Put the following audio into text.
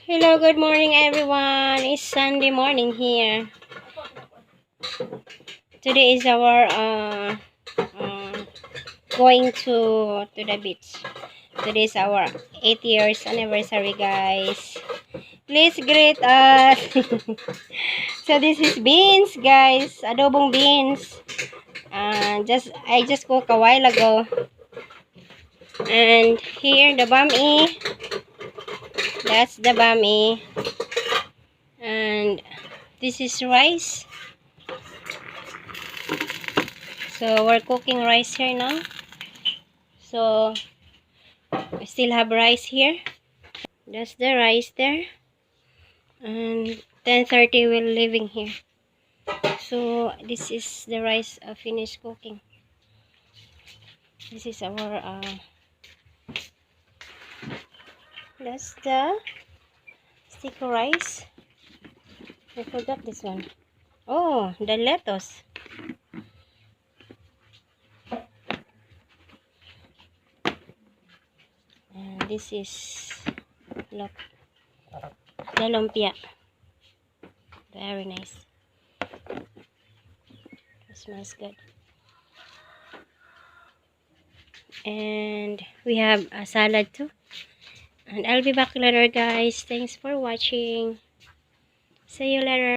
Hello, good morning everyone. It's Sunday morning here. Today is our going to the beach. Today is our 8 years anniversary, guys. Please greet us. So this is beans, guys. Adobong beans. I just cooked a while ago. And here the bami. That's the bami. And this is rice. So we're cooking rice here now. So I still have rice here. That's the rice there. And 10:30 we're leaving here. So this is the rice finished cooking. This is our that's the sticky rice. I forgot this one. Oh, the lettuce. And this is, look, the lumpia. Very nice. It smells good. And we have a salad too. And I'll be back later, guys. Thanks for watching. See you later.